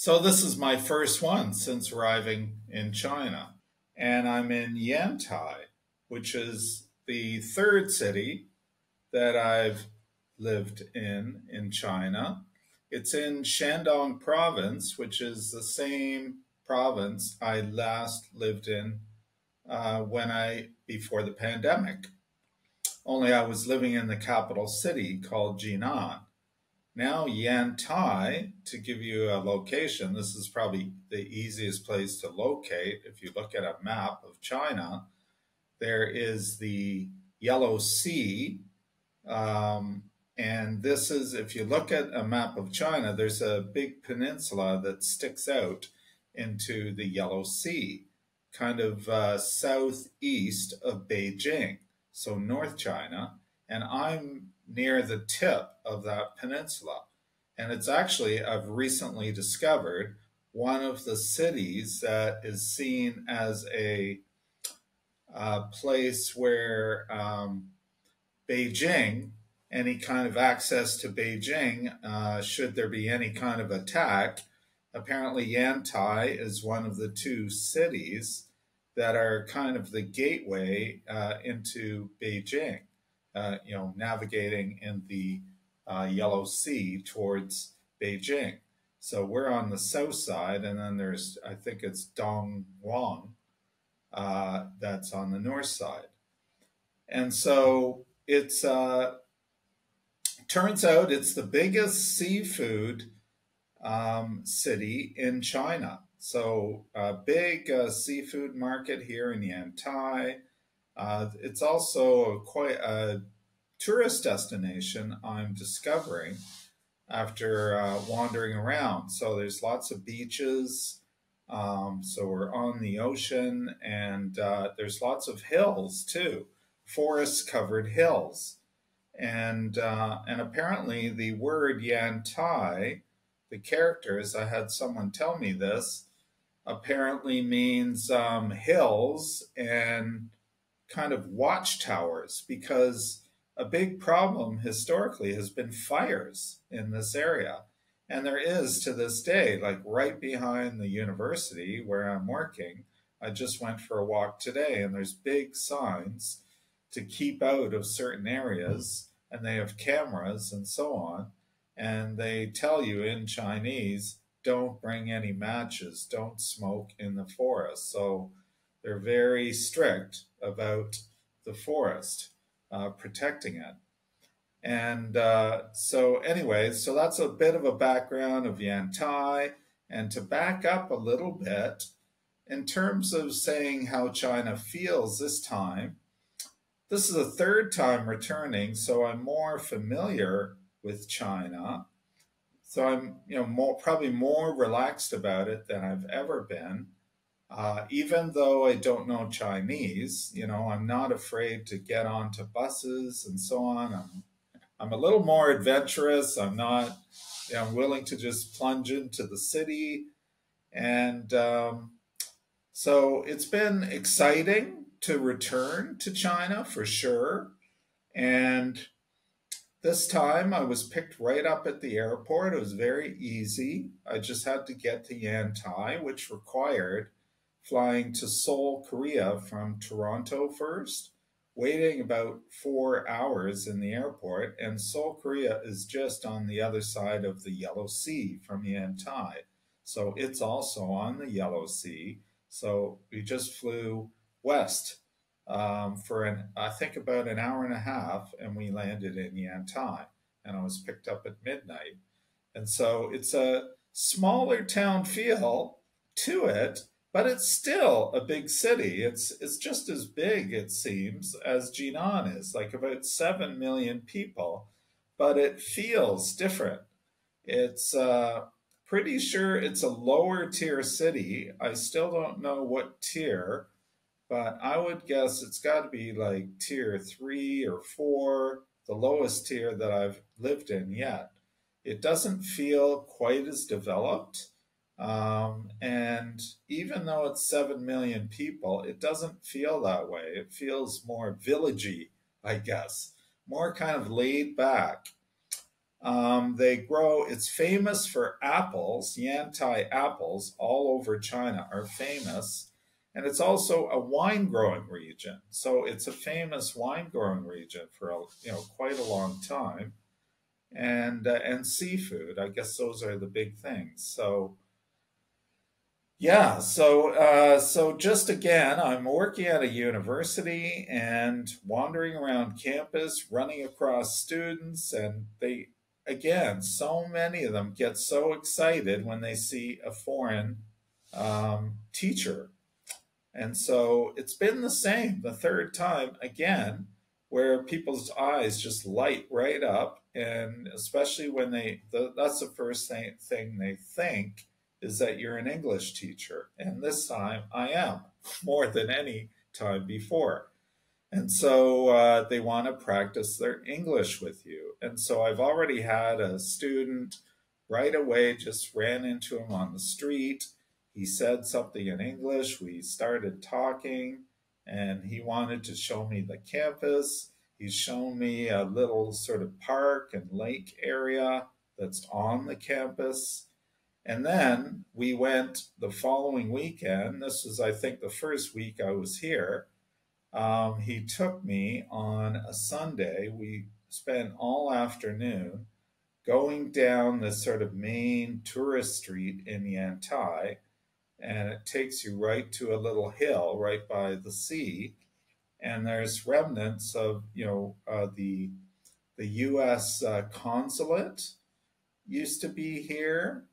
So this is my first one since arriving in China. And I'm in Yantai, which is the third city that I've lived in China. It's in Shandong province, which is the same province I last lived in before the pandemic. Only I was living in the capital city called Jinan. Now, Yantai, to give you a location, this is probably the easiest place to locate. If you look at a map of China, there is the Yellow Sea. And this is, if you look at a map of China, there's a big peninsula that sticks out into the Yellow Sea, kind of southeast of Beijing, so North China. And I'm near the tip of that peninsula. And it's actually, I've recently discovered, one of the cities that is seen as a place where Beijing, any kind of access to Beijing, should there be any kind of attack. Apparently, Yantai is one of the two cities that are kind of the gateway into Beijing, navigating in the Yellow Sea towards Beijing. So we're on the south side, and then there's, I think it's Dongguan, that's on the north side. And so it's turns out it's the biggest seafood city in China. So a big seafood market here in Yantai. It's also quite a tourist destination, I'm discovering after wandering around. So there's lots of beaches. So we're on the ocean, and there's lots of hills too, forest-covered hills. And apparently the word Yantai, the characters, I had someone tell me this, apparently means hills and kind of watchtowers, because a big problem historically has been fires in this area. And there is to this day, like right behind the university where I'm working. I just went for a walk today, and there's big signs to keep out of certain areas, and they have cameras and so on. And they tell you in Chinese, don't bring any matches, don't smoke in the forest. So they're very strict about the forest, protecting it. And so that's a bit of a background of Yantai. And to back up a little bit, in terms of saying how China feels this time, this is the third time returning, so I'm more familiar with China. So I'm, probably more relaxed about it than I've ever been. Even though I don't know Chinese, I'm not afraid to get onto buses and so on. I'm a little more adventurous. I'm not, I'm willing to just plunge into the city. And so it's been exciting to return to China for sure. And this time I was picked right up at the airport. It was very easy. I just had to get to Yantai, which required flying to Seoul, Korea from Toronto first, waiting about 4 hours in the airport. And Seoul, Korea is just on the other side of the Yellow Sea from Yantai. So it's also on the Yellow Sea. So we just flew west for I think about an hour and a half, and we landed in Yantai. And I was picked up at midnight. And so it's a smaller town feel to it, but it's still a big city. It's just as big, it seems, as Jinan is, like about 7 million people, but it feels different. It's pretty sure it's a lower tier city. I still don't know what tier, but I would guess it's got to be like tier 3 or 4, the lowest tier that I've lived in yet. It doesn't feel quite as developed. And even though it's 7 million people, it doesn't feel that way. It feels more villagey, I guess, more kind of laid back. They grow, it's famous for apples. Yantai apples all over China are famous. And it's also a wine growing region. So it's a famous wine growing region for quite a long time. And seafood, I guess those are the big things. So yeah, so just again, I'm working at a university and wandering around campus, running across students, and they, again, so many of them get so excited when they see a foreign teacher. And so it's been the same the third time again, where people's eyes just light right up. And especially when that's the first thing they think is that you're an English teacher. And this time I am more than any time before. And so they want to practice their English with you. And so I've already had a student right away, just ran into him on the street. He said something in English. We started talking, and he wanted to show me the campus. He's shown me a little sort of park and lake area that's on the campus. And then we went the following weekend. This was, I think, the first week I was here. He took me on a Sunday. We spent all afternoon going down this sort of main tourist street in Yantai, and it takes you right to a little hill right by the sea. And there's remnants of the U.S. Consulate used to be here.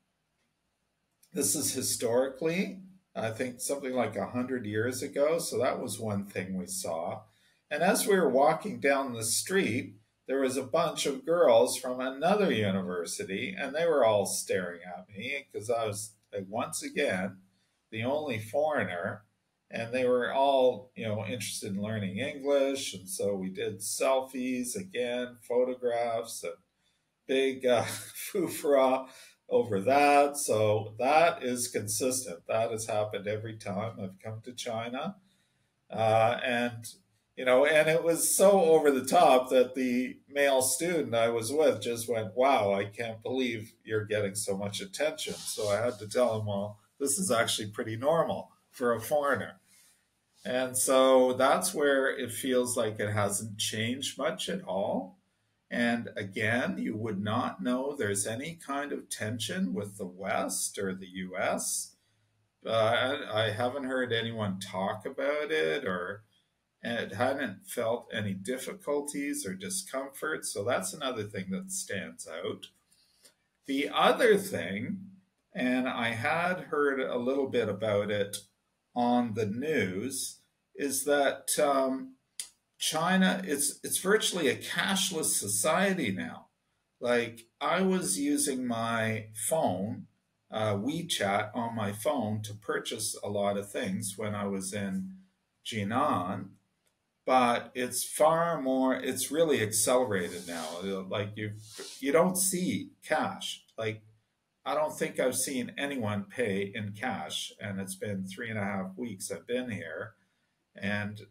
This is historically, I think, something like 100 years ago. So that was one thing we saw. And as we were walking down the street, there was a bunch of girls from another university, and they were all staring at me because I was, like, once again, the only foreigner. And they were all, interested in learning English. And so we did selfies again, photographs, and big foofra over that. So that is consistent. That has happened every time I've come to China. And, and it was so over the top that the male student I was with just went, wow, I can't believe you're getting so much attention. So I had to tell him, well, this is actually pretty normal for a foreigner. And so that's where it feels like it hasn't changed much at all. And again, you would not know there's any kind of tension with the West or the US. I haven't heard anyone talk about it, or it hadn't felt any difficulties or discomfort. So that's another thing that stands out. The other thing, and I had heard a little bit about it on the news, is that China, it's virtually a cashless society now. Like, I was using my phone, WeChat on my phone to purchase a lot of things when I was in Jinan, but it's far more, it's really accelerated now. Like, you don't see cash. Like, I don't think I've seen anyone pay in cash, and it's been 3.5 weeks I've been here.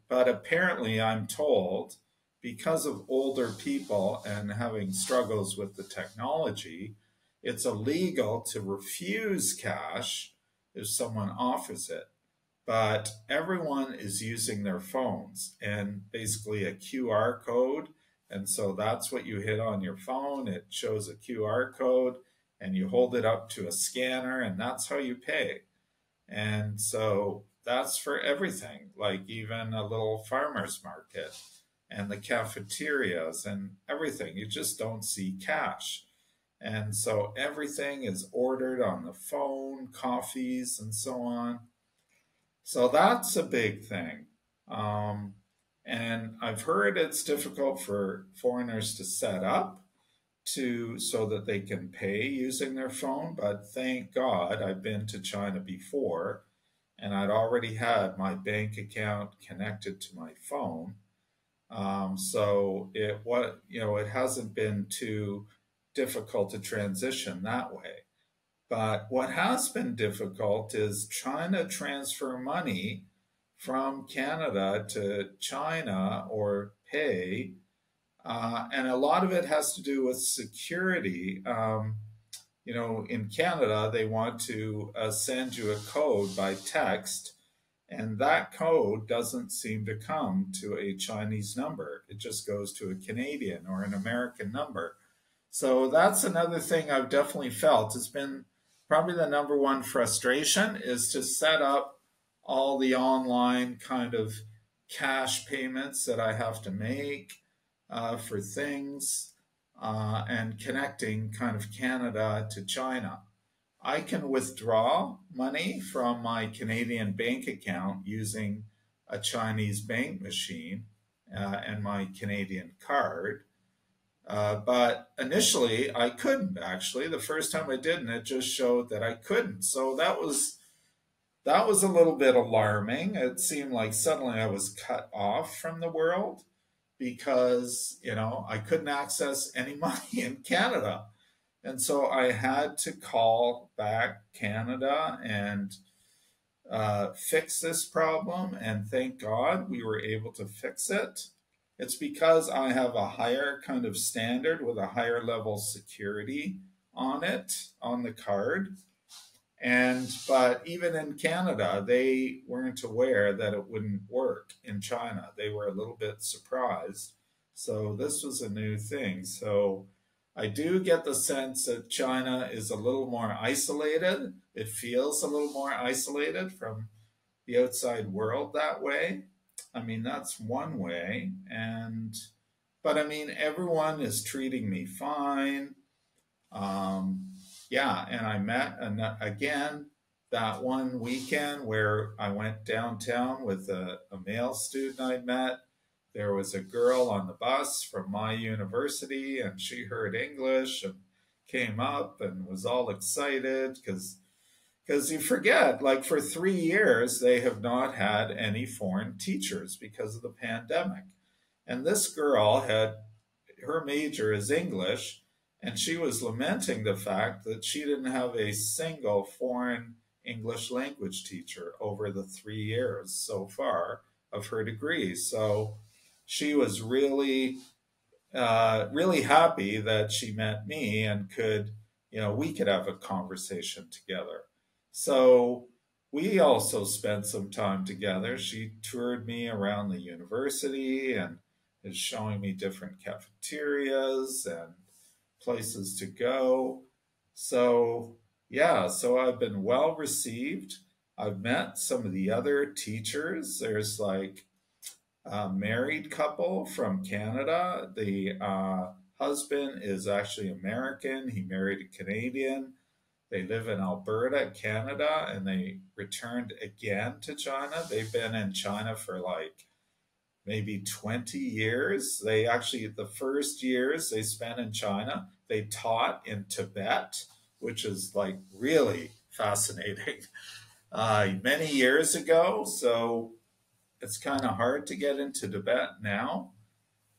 But apparently, I'm told, because of older people and having struggles with the technology, it's illegal to refuse cash if someone offers it. But everyone is using their phones and basically a QR code. And so that's what you hit on your phone. It shows a QR code, and you hold it up to a scanner, and that's how you pay. And so that's for everything, like even a little farmer's market and the cafeterias and everything. You just don't see cash. And so everything is ordered on the phone, coffees, and so on. So that's a big thing. Um, and I've heard it's difficult for foreigners to set up to so that they can pay using their phone, but thank God I've been to China before, and I'd already had my bank account connected to my phone. So it hasn't been too difficult to transition that way. But what has been difficult is trying to transfer money from Canada to China or pay. And a lot of it has to do with security. In Canada, they want to send you a code by text, and that code doesn't seem to come to a Chinese number. It just goes to a Canadian or an American number. So that's another thing I've definitely felt. It's been probably the number one frustration is to set up all the online kind of cash payments that I have to make for things and connecting kind of Canada to China. I can withdraw money from my Canadian bank account using a Chinese bank machine and my Canadian card. But initially, I couldn't actually. The first time I did, and it just showed that I couldn't. So that was a little bit alarming. It seemed like suddenly I was cut off from the world because I couldn't access any money in Canada. And so I had to call back Canada and fix this problem. And thank God we were able to fix it. It's because I have a higher kind of standard with a higher level security on it, on the card. But even in Canada, they weren't aware that it wouldn't work in China. They were a little bit surprised. So this was a new thing. So I do get the sense that China is a little more isolated. It feels a little more isolated from the outside world that way. I mean, that's one way. But I mean, everyone is treating me fine. Um, yeah, and I met again that one weekend where I went downtown with a male student I met. There was a girl on the bus from my university, and she heard English and came up and was all excited because you forget, like for 3 years, they have not had any foreign teachers because of the pandemic. And this girl had her major is English, and she was lamenting the fact that she didn't have a single foreign English language teacher over the 3 years so far of her degree. So she was really happy that she met me and we could have a conversation together. So we also spent some time together. She toured me around the university and is showing me different cafeterias and places to go. So, yeah, so I've been well received. I've met some of the other teachers. There's like a married couple from Canada. The husband is actually American. He married a Canadian. They live in Alberta, Canada, and they returned again to China. They've been in China for like maybe 20 years. They actually, the first years they spent in China, they taught in Tibet, which is like really fascinating, many years ago. So it's kind of hard to get into Tibet now.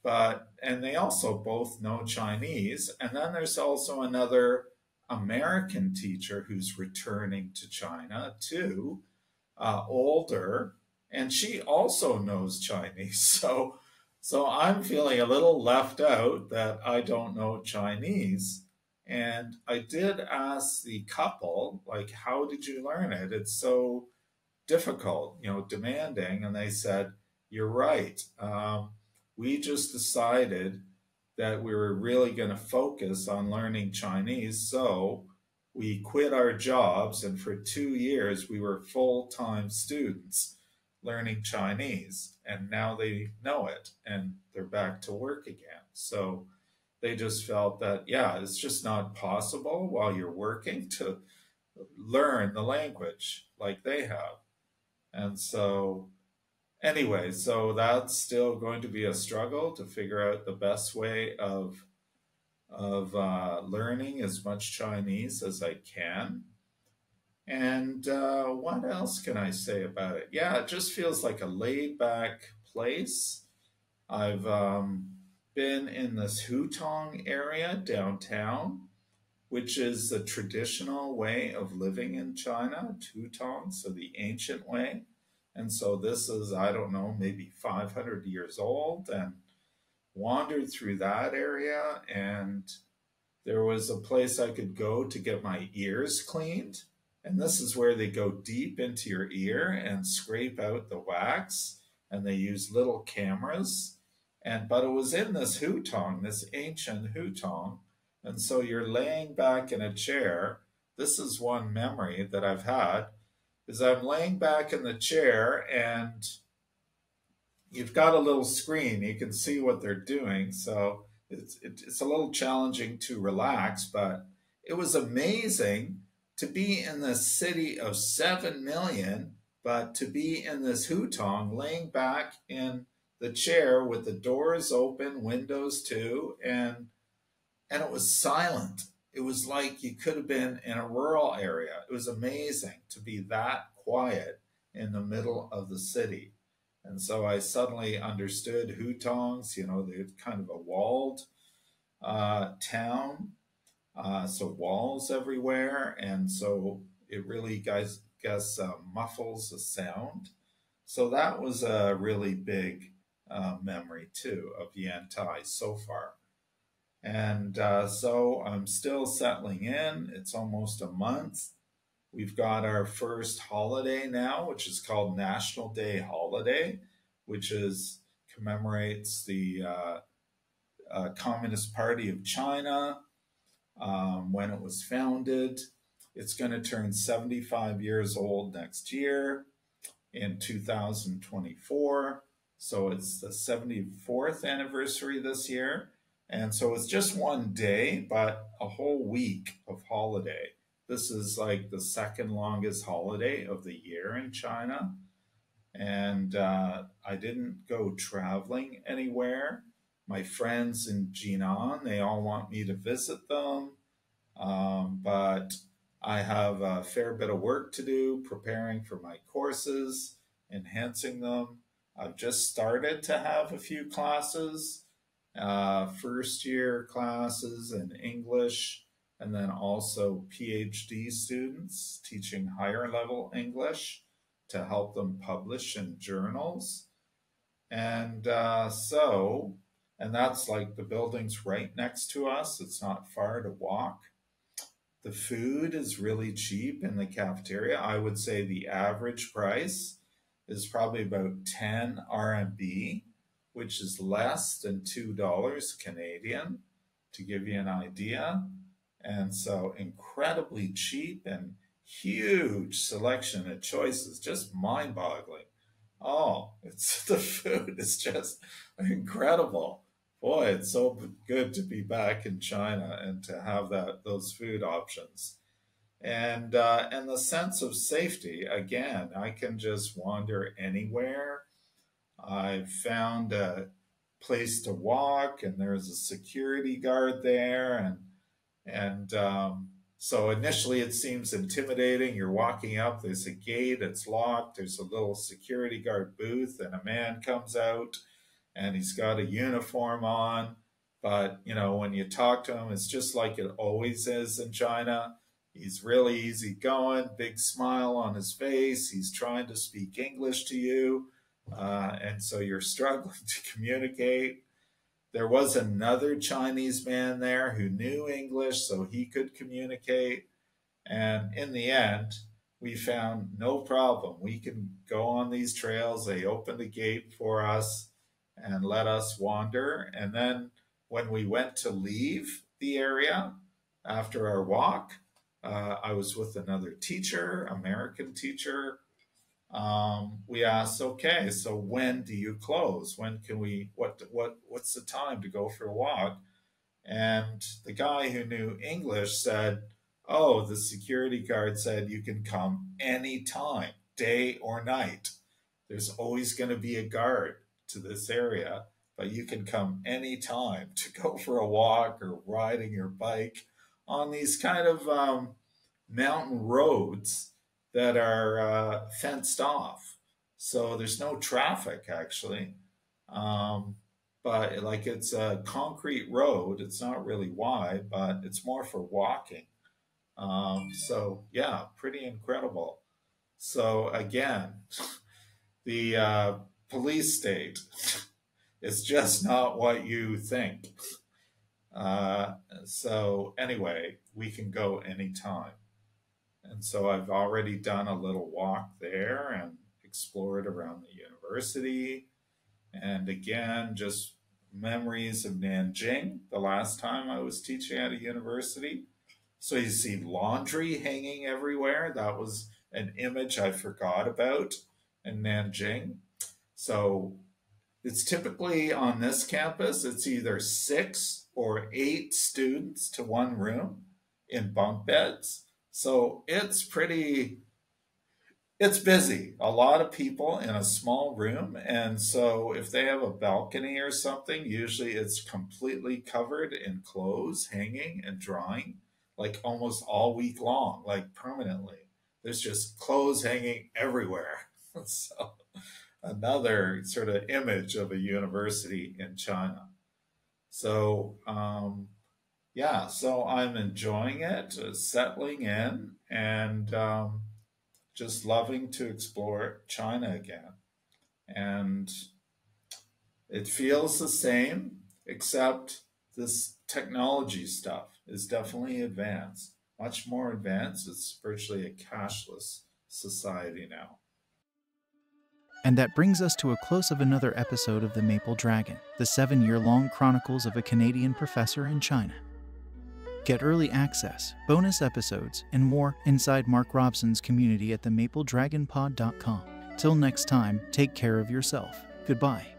And they also both know Chinese. And then there's also another American teacher who's returning to China too, older, and she also knows Chinese. So I'm feeling a little left out that I don't know Chinese. And I did ask the couple, like, how did you learn it? It's so difficult, demanding. And they said, you're right. We just decided that we were really going to focus on learning Chinese. So we quit our jobs, and for 2 years, we were full time students learning Chinese. And now they know it and they're back to work again. So they just felt that, yeah, it's just not possible while you're working to learn the language like they have. And so, anyway, so that's still going to be a struggle to figure out the best way of learning as much Chinese as I can. And what else can I say about it? Yeah, it just feels like a laid back place. I've been in this Hutong area downtown, which is the traditional way of living in China, Hutong, so the ancient way. And so this is, I don't know, maybe 500 years old. And wandered through that area, and there was a place I could go to get my ears cleaned. And this is where they go deep into your ear and scrape out the wax. And they use little cameras. But it was in this hutong, this ancient hutong. And so you're laying back in a chair. This is one memory that I've had is I'm laying back in the chair, and you've got a little screen. You can see what they're doing. So it's a little challenging to relax, but it was amazing to be in the city of 7 million, but to be in this hutong, laying back in the chair with the doors open, windows too, and it was silent. It was like you could have been in a rural area. It was amazing to be that quiet in the middle of the city. And so I suddenly understood hutongs, they're kind of a walled town, so walls everywhere. And so it really, guess, muffles the sound. So that was a really big memory too of Yantai so far. And so I'm still settling in. It's almost a month. We've got our first holiday now, which is called National Day Holiday, which is commemorates the Communist Party of China when it was founded. It's going to turn 75 years old next year in 2024. So it's the 74th anniversary this year. And so it's just one day, but a whole week of holiday. This is like the second longest holiday of the year in China. And I didn't go traveling anywhere. My friends in Jinan, they all want me to visit them. But I have a fair bit of work to do preparing for my courses, enhancing them. I've just started to have a few classes, first year classes in English, and then also PhD students teaching higher level English to help them publish in journals. And and that's like the building's right next to us. It's not far to walk. The food is really cheap in the cafeteria. I would say the average price is probably about 10 RMB, which is less than $2 Canadian, to give you an idea. And so incredibly cheap and huge selection of choices, just mind-boggling. Oh, it's the food is just incredible. Boy, it's so good to be back in China and to have those food options. And the sense of safety, again, I can just wander anywhere. I found a place to walk, and there's a security guard there, and so initially it seems intimidating. You're walking up, there's a gate, it's locked, there's a little security guard booth, and a man comes out and he's got a uniform on. But, when you talk to him, it's just like it always is in China. He's really easygoing, big smile on his face. He's trying to speak English to you. And so you're struggling to communicate. There was another Chinese man there who knew English, so he could communicate. And in the end, we found no problem. We can go on these trails. They opened the gate for us and let us wander. And then when we went to leave the area after our walk, I was with another teacher, American teacher. We asked, okay, so when do you close? When can we? What's the time to go for a walk? And the guy who knew English said, "Oh, the security guard said you can come anytime, day or night. There's always going to be a guard to this area, but you can come anytime to go for a walk or riding your bike on these kind of mountain roads that are fenced off. So there's no traffic actually. But like it's a concrete road. It's not really wide, but it's more for walking. So yeah, pretty incredible. So again, the police state It's just not what you think. Uh, so anyway, we can go anytime. And so I've already done a little walk there and explored around the university. And again, just memories of Nanjing, the last time I was teaching at a university. So you see laundry hanging everywhere. That was an image I forgot about in Nanjing. So it's typically on this campus, it's either 6 or 8 students to one room in bunk beds. So it's busy. A lot of people in a small room. And so if they have a balcony or something, usually it's completely covered in clothes hanging and drying, like almost all week long, like permanently. There's just clothes hanging everywhere. So another sort of image of a university in China. So, yeah, so I'm enjoying it, settling in, and just loving to explore China again. And it feels the same, except this technology stuff is definitely advanced, much more advanced. It's virtually a cashless society now. And that brings us to a close of another episode of The Maple Dragon, the 7-year-long chronicles of a Canadian professor in China. Get early access, bonus episodes, and more inside Mark Robson's community at themapledragonpod.com. Till next time, take care of yourself. Goodbye.